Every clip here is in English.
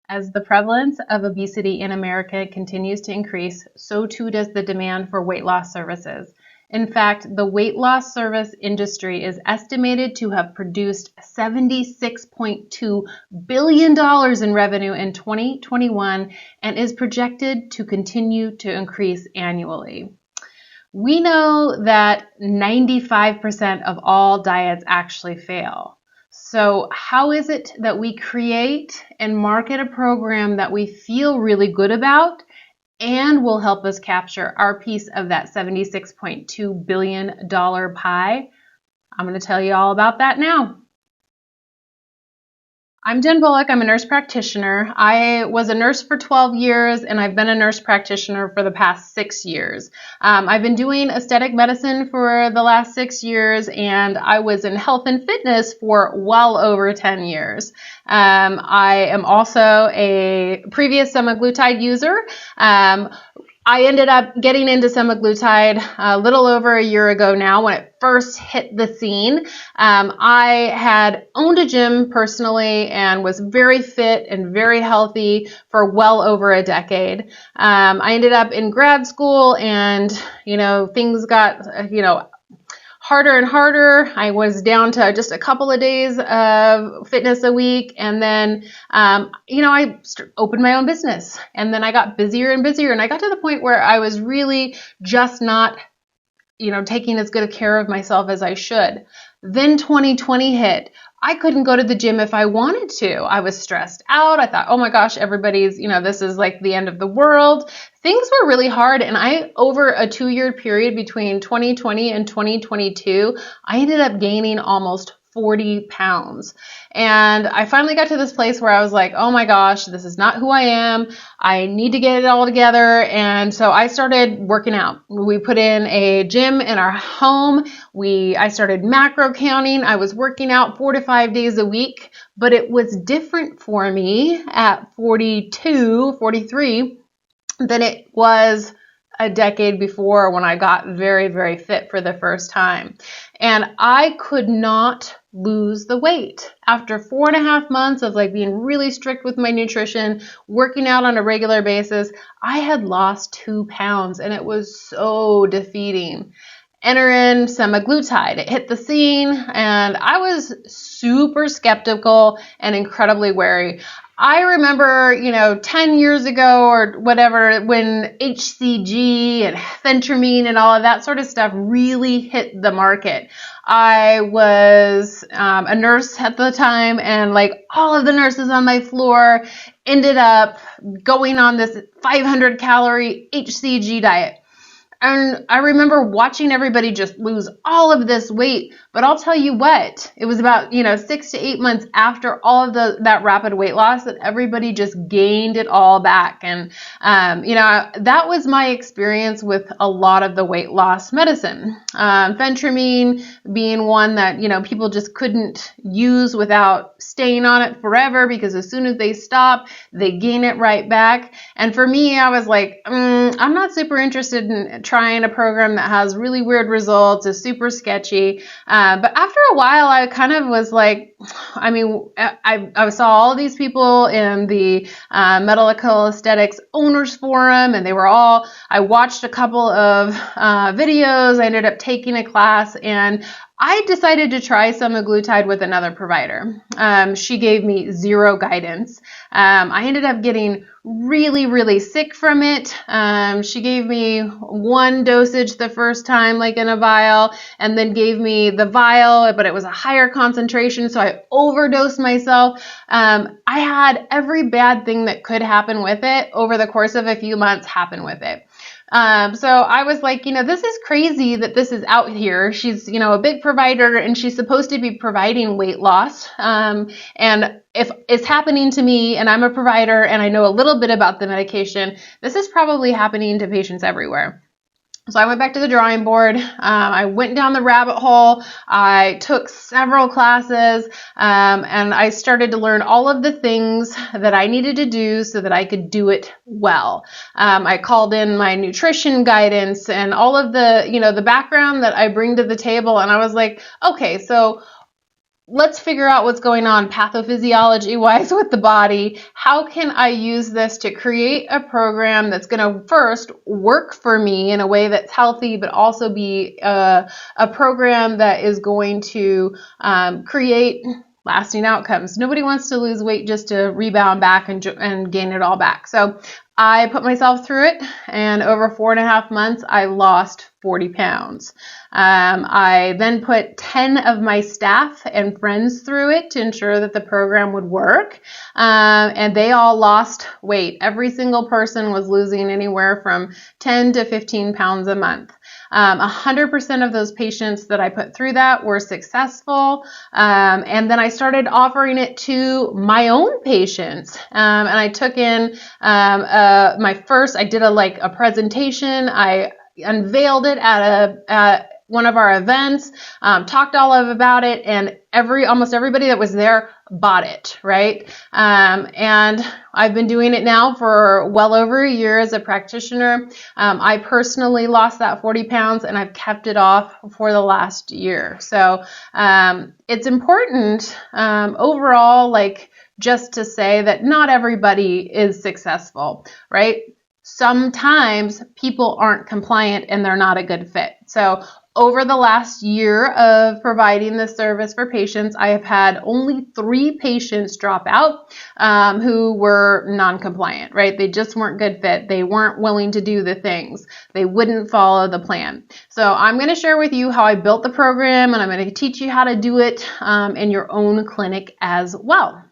As the prevalence of obesity in America continues to increase, so too does the demand for weight loss services. In fact, the weight loss service industry is estimated to have produced $76.2 billion in revenue in 2021 and is projected to continue to increase annually. We know that 95% of all diets actually fail. So how is it that we create and market a program that we feel really good about and will help us capture our piece of that $76.2 billion pie? I'm going to tell you all about that now. I'm Jen Bullock. I'm a nurse practitioner. I was a nurse for 12 years, and I've been a nurse practitioner for the past 6 years. I've been doing aesthetic medicine for the last 6 years, and I was in health and fitness for well over 10 years. I am also a previous semaglutide user. I ended up getting into semaglutide a little over a year ago now when it first hit the scene. I had owned a gym personally and was very fit and very healthy for well over a decade. I ended up in grad school and, things got, harder and harder. I was down to just a couple of days of fitness a week. And then, I opened my own business, and then I got busier and busier. And I got to the point where I was really just not, taking as good a care of myself as I should. Then 2020 hit. I couldn't go to the gym if I wanted to. I was stressed out. I thought, oh my gosh, everybody's, this is like the end of the world. Things were really hard. And over a 2-year period between 2020 and 2022, I ended up gaining almost 40 pounds. And I finally got to this place where I was like, oh my gosh, this is not who I am. I need to get it all together. And so I started working out. We put in a gym in our home. I started macro counting. I was working out 4 to 5 days a week, but it was different for me at 42, 43 than it was a decade before when I got very, very fit for the first time. And I could not lose the weight. After 4.5 months of being really strict with my nutrition, working out on a regular basis, I had lost 2 pounds, and it was so defeating. Enter in semaglutide. It hit the scene, and I was super skeptical and incredibly wary. I remember, 10 years ago or whatever, when HCG and phentermine and all of that sort of stuff really hit the market. I was a nurse at the time, and all of the nurses on my floor ended up going on this 500 calorie HCG diet. And I remember watching everybody just lose all of this weight. But I'll tell you what, it was about, 6 to 8 months after all of that rapid weight loss that everybody just gained it all back. And, that was my experience with a lot of the weight loss medicine. Phentermine being one that, people just couldn't use without staying on it forever, because as soon as they stop, they gain it right back. And for me, I was like, I'm not super interested in trying a program that has really weird results, is super sketchy. But after a while, I kind of was like, I saw all these people in the Medical Aesthetics Owners Forum, and I watched a couple of videos. I ended up taking a class, and I decided to try semaglutide with another provider. She gave me zero guidance. I ended up getting really, really sick from it. She gave me one dosage the first time, in a vial, and then gave me the vial, but it was a higher concentration, so I overdosed myself. I had every bad thing that could happen with it over the course of a few months happen with it. So I was like, this is crazy that this is out here. She's, a big provider, and she's supposed to be providing weight loss. And if it's happening to me and I'm a provider and I know a little bit about the medication, this is probably happening to patients everywhere. So I went back to the drawing board. I went down the rabbit hole. I took several classes, and I started to learn all of the things that I needed to do so that I could do it well. I called in my nutrition guidance and all of the background that I bring to the table. And I was like, okay, so let's figure out what's going on pathophysiology-wise with the body. How can I use this to create a program that's going to first work for me in a way that's healthy, but also be a program that is going to create lasting outcomes. Nobody wants to lose weight just to rebound back and gain it all back. So I put myself through it, and over 4.5 months, I lost 40 pounds. I then put 10 of my staff and friends through it to ensure that the program would work, and they all lost weight. Every single person was losing anywhere from 10 to 15 pounds a month. 100% of those patients that I put through that were successful, and then I started offering it to my own patients, and I took in I did a presentation. I unveiled it at one of our events, talked all about it, and almost everybody that was there bought it, right? And I've been doing it now for well over a year as a practitioner. I personally lost that 40 pounds, and I've kept it off for the last year. So it's important overall, just to say that not everybody is successful, right? Sometimes people aren't compliant and they're not a good fit. So over the last year of providing this service for patients, I have had only 3 patients drop out who were non-compliant, right? They just weren't good fit. They weren't willing to do the things. They wouldn't follow the plan. So I'm going to share with you how I built the program, and I'm going to teach you how to do it in your own clinic as well.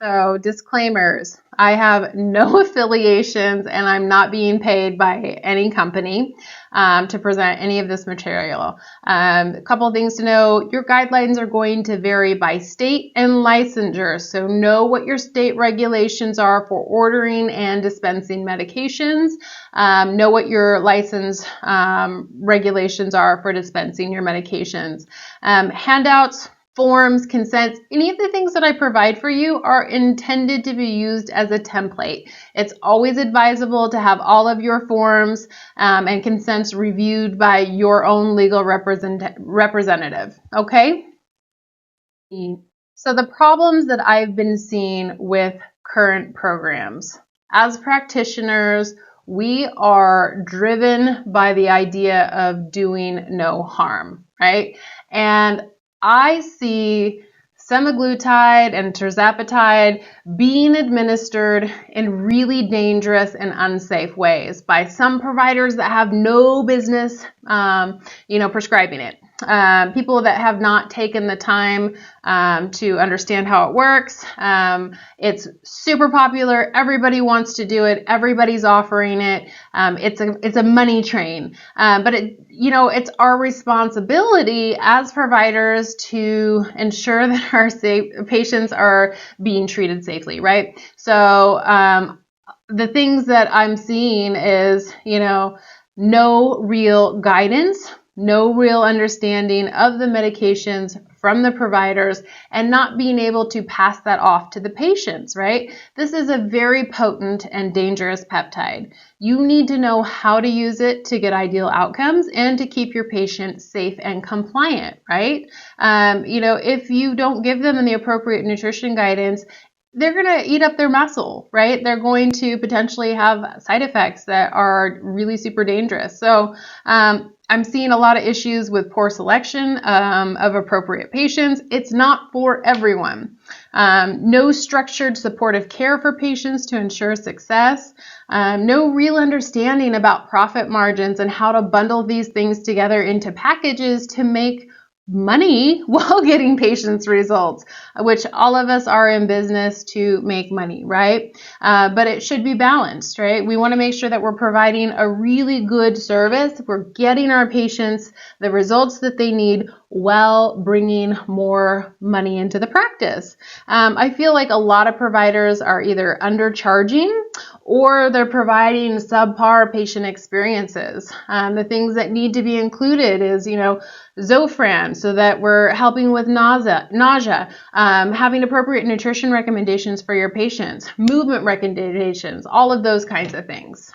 So disclaimers, I have no affiliations and I'm not being paid by any company to present any of this material. A couple of things to know, your guidelines are going to vary by state and licensure. So know what your state regulations are for ordering and dispensing medications. Know what your license regulations are for dispensing your medications. Handouts, forms, consents, any of the things that I provide for you are intended to be used as a template. It's always advisable to have all of your forms and consents reviewed by your own legal representative, okay? So the problems that I've been seeing with current programs. As practitioners, we are driven by the idea of doing no harm, right? And I see semaglutide and tirzepatide being administered in really dangerous and unsafe ways by some providers that have no business, prescribing it. People that have not taken the time to understand how it works. It's super popular. Everybody wants to do it. Everybody's offering it. It's a money train. But it's our responsibility as providers to ensure that our patients are being treated safely, right? So the things that I'm seeing is, no real guidance, no real understanding of the medications from the providers, and not being able to pass that off to the patients, right? This is a very potent and dangerous peptide. You need to know how to use it to get ideal outcomes and to keep your patient safe and compliant, right? If you don't give them the appropriate nutrition guidance, they're going to eat up their muscle, right? They're going to potentially have side effects that are really super dangerous. So I'm seeing a lot of issues with poor selection of appropriate patients. It's not for everyone. No structured supportive care for patients to ensure success. No real understanding about profit margins and how to bundle these things together into packages to make money while getting patients results, which all of us are in business to make money, right? But it should be balanced, right? We want to make sure that we're providing a really good service. We're getting our patients the results that they need while bringing more money into the practice. I feel like a lot of providers are either undercharging or they're providing subpar patient experiences. The things that need to be included is, Zofran, so that we're helping with nausea, having appropriate nutrition recommendations for your patients, movement recommendations, all of those kinds of things.